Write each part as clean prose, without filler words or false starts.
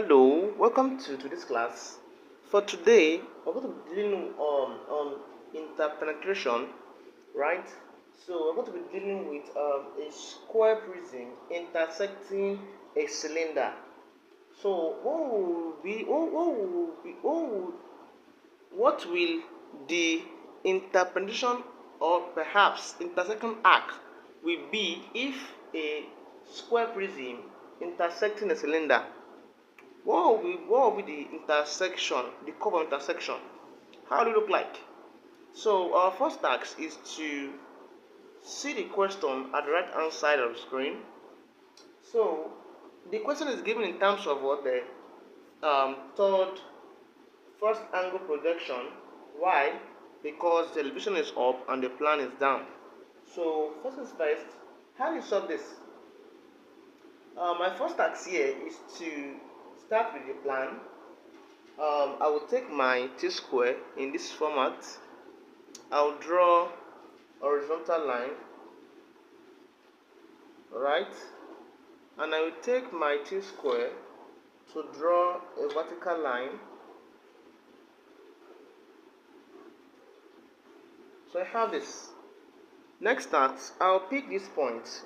Hello, welcome to this class. For today, we're going to be dealing on interpenetration, right? So we're going to be dealing with a square prism intersecting a cylinder. So what will the interpenetration or perhaps intersection arc will be if a square prism intersecting a cylinder? What will be the intersection, the curve of intersection? How will it look like? So our first task is to see the question at the right hand side of the screen. So the question is given in terms of what the third first angle projection. Why? Because the elevation is up and the plan is down. So first things first, how do you solve this? My first task here is to start with the plan. I will take my T-square in this format. I'll draw a horizontal line, right? And I will take my T-square to draw a vertical line. So I have this. Next task, I'll pick this point,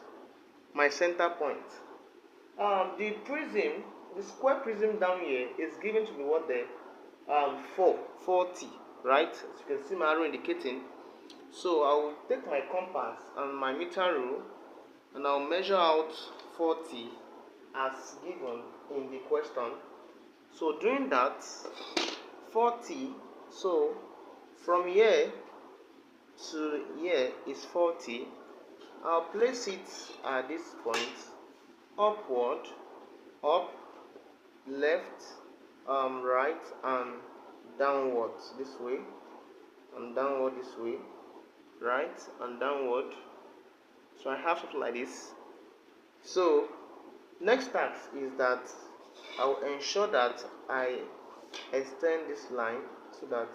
my center point. The prism, the square prism down here is given to be what the 40, right? As you can see my arrow indicating. So I will take my compass and my meter rule and I'll measure out 40 as given in the question. So doing that, 40, so from here to here is 40. I'll place it at this point, upward, up, left, right, and downward this way, and downward this way, right, and downward. So I have something like this. So next task is that I will ensure that I extend this line so that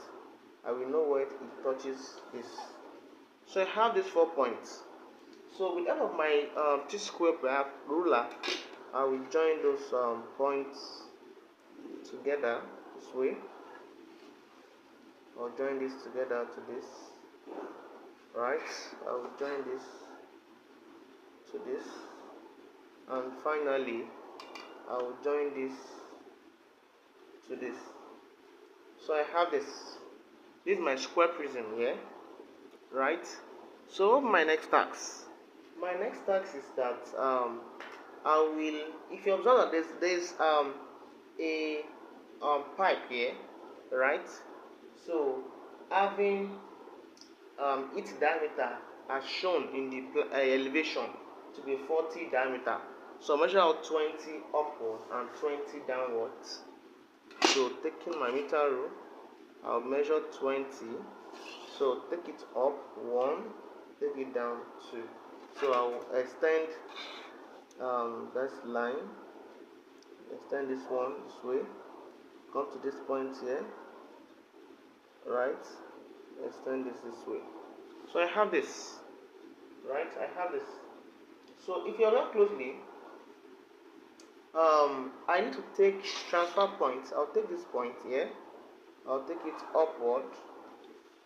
I will know where it touches this. So I have these 4 points. So with the help of my T-square perhaps ruler, I will join those points together this way. I'll join this together to this, right? I will join this to this, and finally I will join this to this. So I have this. This is my square prism here, right? So what my next task? My next task is that I will, if you observe that there's a pipe here, right? So having its diameter as shown in the elevation to be 40 diameter. So measure out 20 upward and 20 downwards. So taking my meter rule, I'll measure 20. So take it up 1, take it down 2. So I'll extend this line, extend this one this way, come to this point here, right? Extend this way. So I have this, right? I have this. So if you look closely, I need to take transfer points. I'll take this point here, I'll take it upward,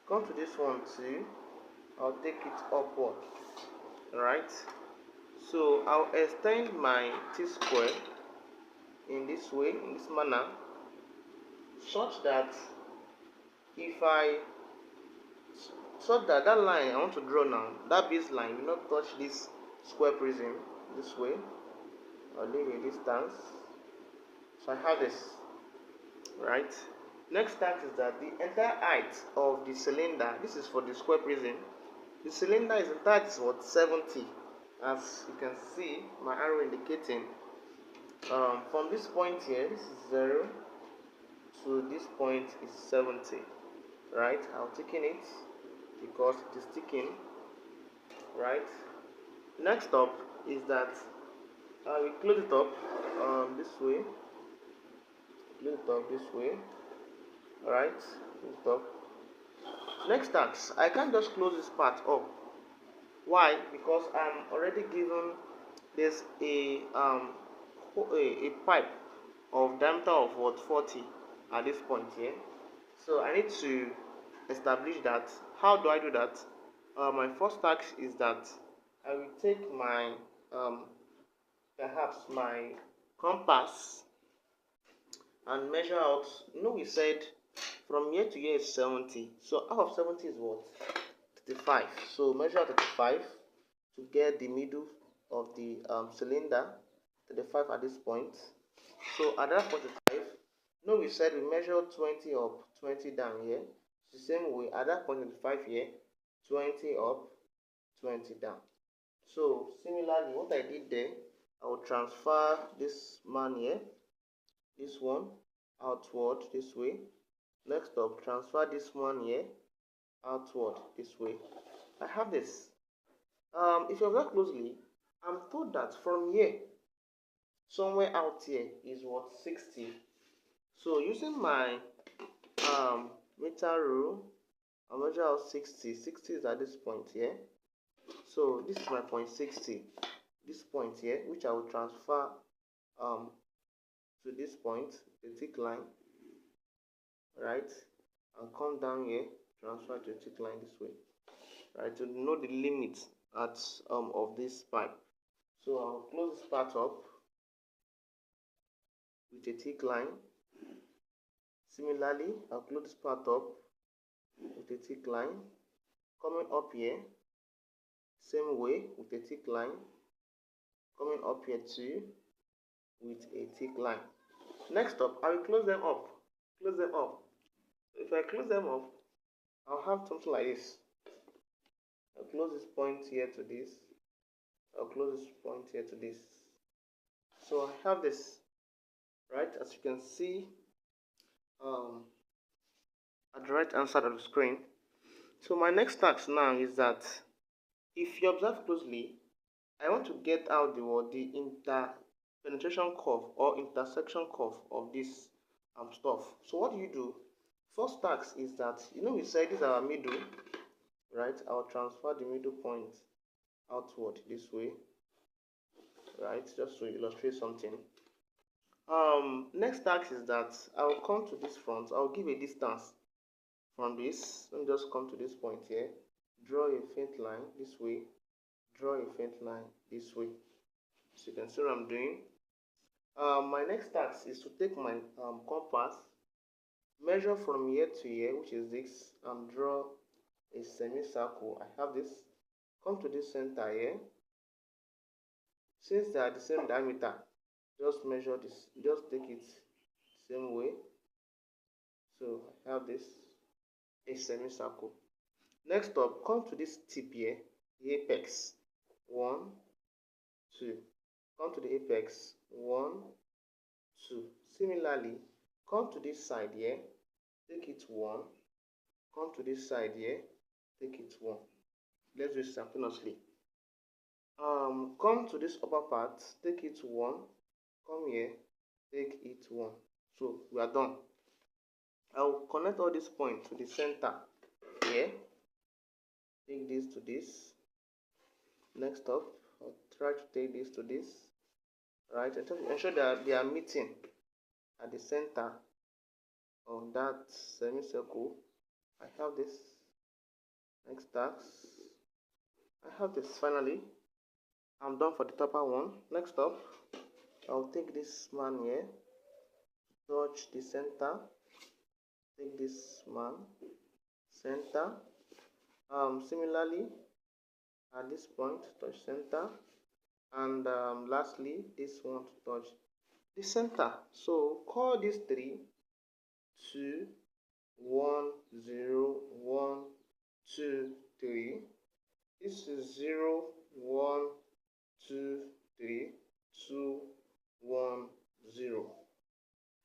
come to this one too, I'll take it upward, right? So I'll extend my T-square in this way, in this manner, such that that line I want to draw now, that base line will not touch this square prism this way. I'll leave a distance. So I have this, right? Next task is that the entire height of the cylinder, this is for the square prism, the cylinder is entire is what 70, as you can see my arrow indicating. From this point here, this is 0 to this point is 70, right? I'm taking it because it is ticking, right? Next up is that we close it up this way, close it up this way, right? Close it up. Next task, I can't just close this part up. Why? Because I'm already given there's a pipe of diameter of what 40 at this point here. So I need to establish that. How do I do that? My first task is that I will take my perhaps my compass and measure out. We said from here to here is 70. So half of 70 is what? 35. So measure out 35 to get the middle of the cylinder. 35 at this point. So at that 45, we said we measure 20 up, 20 down here. The same way at that point 25 here, 20 up, 20 down. So similarly, what I did there, I will transfer this man here, this one outward this way. Next up, transfer this one here outward this way. I have this. If you observe closely, I'm told that from here somewhere out here is what 60. So using my meter rule, I'll measure out 60. 60 is at this point here. So this is my point 60. This point here, which I will transfer to this point, the thick line, right? And come down here, transfer to the thick line this way, right? To know the limit at of this pipe. So I'll close this part up with a thick line. Similarly, I'll close this part up with a thick line. Coming up here, same way with a thick line. Coming up here too with a thick line. Next up, I will close them up. Close them up. If I close them up, I'll have something like this. I'll close this point here to this. I'll close this point here to this. So I have this, right? As you can see at the right hand side of the screen. So my next task now is that if you observe closely, I want to get out the interpenetration curve or intersection curve of this stuff. So what do? First task is that, we said this is our middle, right? I'll transfer the middle point outward this way, right? Just to illustrate something. Next task is that I will come to this front. I'll give a distance from this. Let me just come to this point here. Draw a faint line this way. Draw a faint line this way. So you can see what I'm doing. My next task is to take my compass, measure from here to here, which is this, and draw a semicircle. I have this. Come to this center here. Since they are the same diameter, just measure this, just take it same way. So I have this, a semicircle. Next up, come to this tip here, the apex. 1, 2. Come to the apex. 1, 2. Similarly, come to this side here, take it 1. Come to this side here, take it 1. Let's do it simultaneously. Come to this upper part, take it 1. Come here, take it 1. So we are done. I will connect all these points to the center here. Take this to this. Next up, I'll try to take this to this. Right, ensure that they are meeting at the center of that semicircle. I have this. Next task, I have this. Finally, I'm done for the topper one. Next up, I'll take this man here, touch the center, take this man, center. Similarly, at this point, touch center, and lastly, this one to touch the center. So call this 3, 2, 1, 0, 1, 2, 3. This is 0, 1, 2, 3, 2, 1, 0.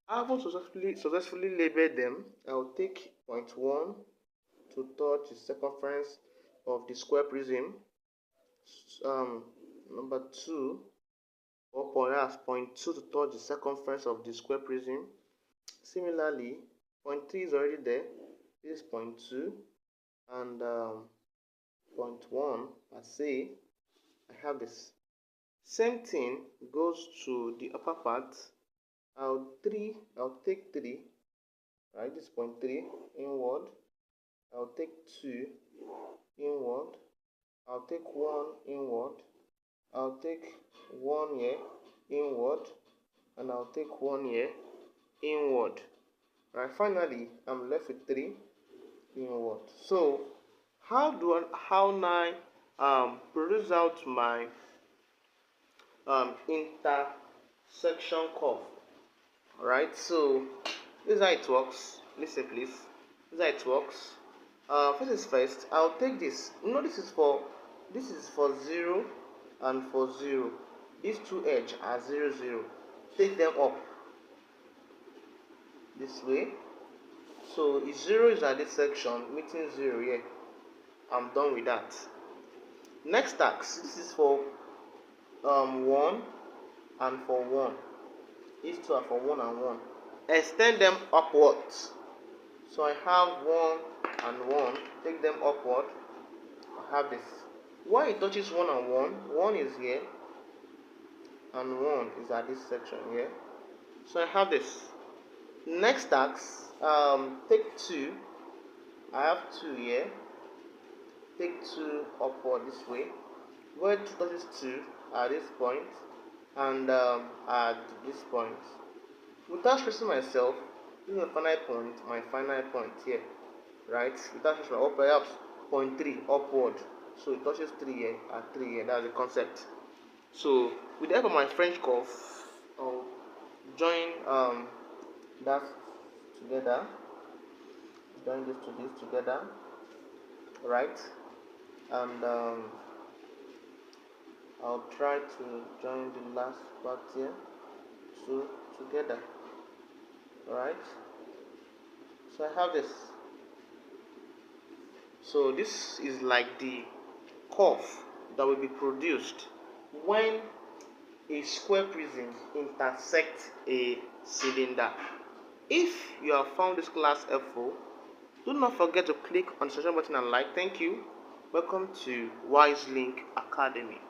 Having successfully labeled them, I will take point 1 to touch the circumference of the square prism. Number 2, or perhaps point 2 to touch the circumference of the square prism. Similarly, point 3 is already there. This is point 2, and point 1 per se. I have this. Same thing goes to the upper part. I'll take 3, right? This point 3 inward. I'll take 2 inward. I'll take 1 inward. I'll take 1 here inward, and I'll take 1 here inward. Right, finally I'm left with 3 inward. So how now produce out my intersection curve? Alright, so this is how it works. Listen please. This is how it works. First is first, I'll take this. This is for 0 and for 0. These two edges are 0, 0. Take them up this way. So if 0 is at this section, meeting 0 here. I'm done with that. Next task, this is for 1 and for 1. These two are for 1 and 1. Extend them upwards. So I have 1 and 1. Take them upward. I have this. When it touches 1 and 1, 1 is here and 1 is at this section here. So I have this. Next task, take 2. I have 2 here. Take 2 upward this way. Where 2 touches 2 at this point and at this point. Without stressing myself, this is my final point here. Right? Without stressing myself, or perhaps point 3 upward. So it touches 3 here at 3 here. That's the concept. So with the help of my French curve, I'll join that together. Join this to this together. Right? And I'll try to join the last part here together. Right? So I have this. So this is like the curve that will be produced when a square prism intersects a cylinder. If you have found this class helpful, do not forget to click on the subscribe button and like. Thank you. Welcome to WAEC Academy.